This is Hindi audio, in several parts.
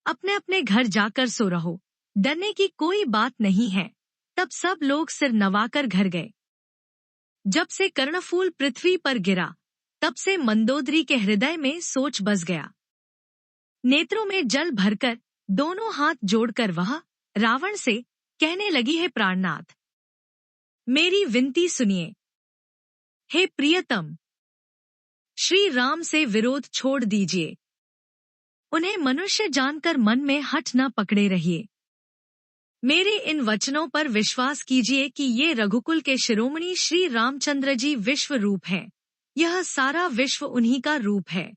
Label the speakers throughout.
Speaker 1: अपने अपने घर जाकर सो रहो, डरने की कोई बात नहीं है। तब सब लोग सिर नवाकर घर गए। जब से कर्णफूल पृथ्वी पर गिरा, तब से मंदोदरी के हृदय में सोच बस गया। नेत्रों में जल भरकर दोनों हाथ जोड़कर वह रावण से कहने लगी, है प्राणनाथ, मेरी विनती सुनिए। हे प्रियतम, श्री राम से विरोध छोड़ दीजिए। उन्हें मनुष्य जानकर मन में हठ न पकड़े रहिए। मेरे इन वचनों पर विश्वास कीजिए कि ये रघुकुल के शिरोमणि श्री रामचंद्र जी विश्व रूप हैं। यह सारा विश्व उन्हीं का रूप है।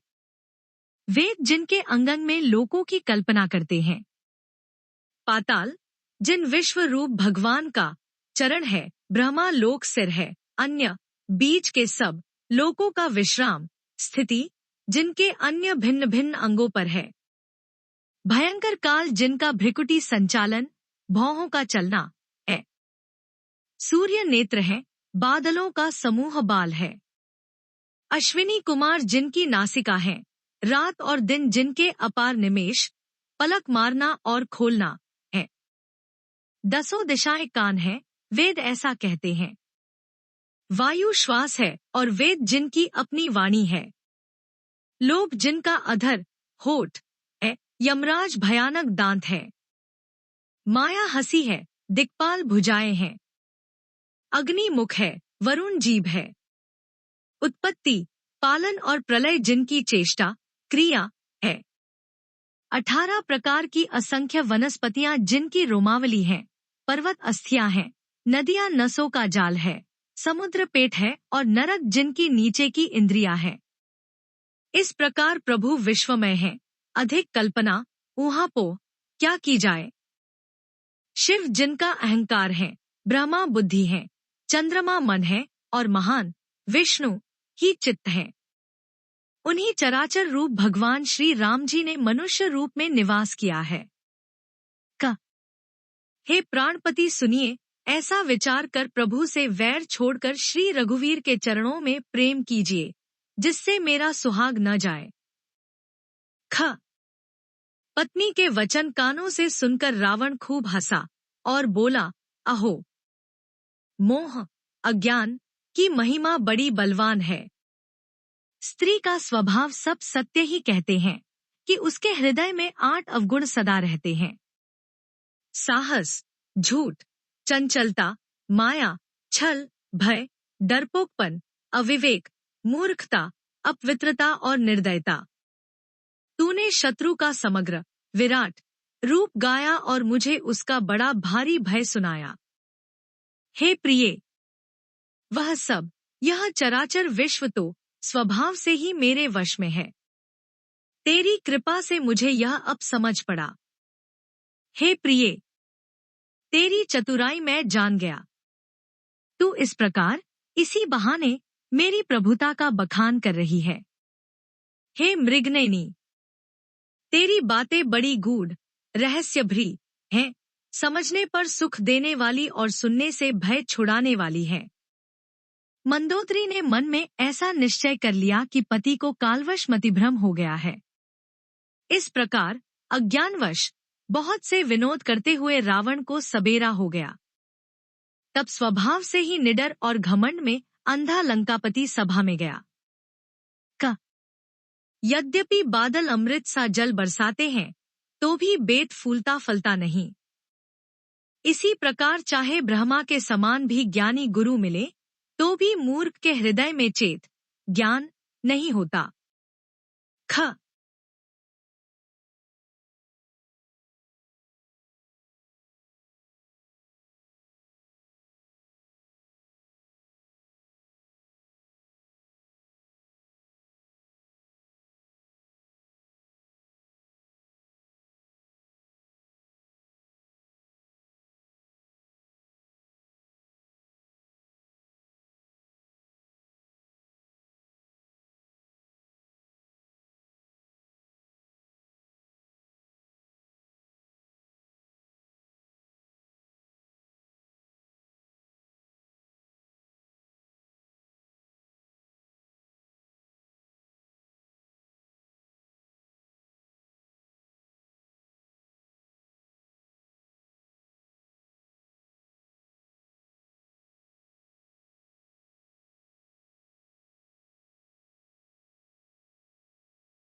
Speaker 1: वेद जिनके अंगन में लोकों की कल्पना करते हैं, पाताल जिन विश्व रूप भगवान का चरण है, ब्रह्मा लोक सिर है, अन्य बीच के सब लोकों का विश्राम स्थिति जिनके अन्य भिन्न भिन्न अंगों पर है, भयंकर काल जिनका भ्रिकुटी संचालन भौहों का चलना है, सूर्य नेत्र है, बादलों का समूह बाल है, अश्विनी कुमार जिनकी नासिका है, रात और दिन जिनके अपार निमेष पलक मारना और खोलना है, दसों दिशाएं कान है, वेद ऐसा कहते हैं। वायु श्वास है और वेद जिनकी अपनी वाणी है, लोभ जिनका अधर होठ है, यमराज भयानक दांत है, माया हंसी है, दिक्पाल भुजाएं हैं, अग्नि मुख है, वरुण जीभ है, उत्पत्ति पालन और प्रलय जिनकी चेष्टा क्रिया है, 18 प्रकार की असंख्य वनस्पतियां जिनकी रोमावली हैं, पर्वत अस्थियां हैं, नदियां नसों का जाल है, समुद्र पेट है और नरक जिनकी नीचे की इंद्रियां हैं। इस प्रकार प्रभु विश्वमय है, अधिक कल्पना ऊहापोह क्या की जाए। शिव जिनका अहंकार है, ब्रह्मा बुद्धि है, चंद्रमा मन है और महान विष्णु ही चित्त है। उन्हीं चराचर रूप भगवान श्री राम जी ने मनुष्य रूप में निवास किया है। हे प्राणपति सुनिए, ऐसा विचार कर प्रभु से वैर छोड़कर श्री रघुवीर के चरणों में प्रेम कीजिए, जिससे मेरा सुहाग न जाए। पत्नी के वचन कानों से सुनकर रावण खूब हंसा और बोला, अहो, मोह अज्ञान की महिमा बड़ी बलवान है। स्त्री का स्वभाव सब सत्य ही कहते हैं कि उसके हृदय में 8 अवगुण सदा रहते हैं। साहस, झूठ, चंचलता, माया, छल, भय, डरपोकपन, अविवेक, मूर्खता, अपवित्रता और निर्दयता। तूने शत्रु का समग्र विराट रूप गाया और मुझे उसका बड़ा भारी भय सुनाया। हे प्रिये, वह सब यह चराचर विश्व तो स्वभाव से ही मेरे वश में है। तेरी कृपा से मुझे यह अब समझ पड़ा। हे प्रिये, तेरी चतुराई मैं जान गया। तू इस प्रकार इसी बहाने मेरी प्रभुता का बखान कर रही है। हे मृगनयनी, तेरी बातें बड़ी गूढ़ रहस्य भरी हैं, समझने पर सुख देने वाली और सुनने से भय छुड़ाने वाली है। मंदोदरी ने मन में ऐसा निश्चय कर लिया कि पति को कालवश मतिभ्रम हो गया है। इस प्रकार अज्ञानवश बहुत से विनोद करते हुए रावण को सबेरा हो गया। तब स्वभाव से ही निडर और घमंड में अंधा लंकापति सभा में गया। यद्यपि बादल अमृत सा जल बरसाते हैं, तो भी बेट फूलता फलता नहीं। इसी प्रकार चाहे ब्रह्मा के समान भी ज्ञानी गुरु मिले, तो भी मूर्ख के हृदय में चेत ज्ञान नहीं होता।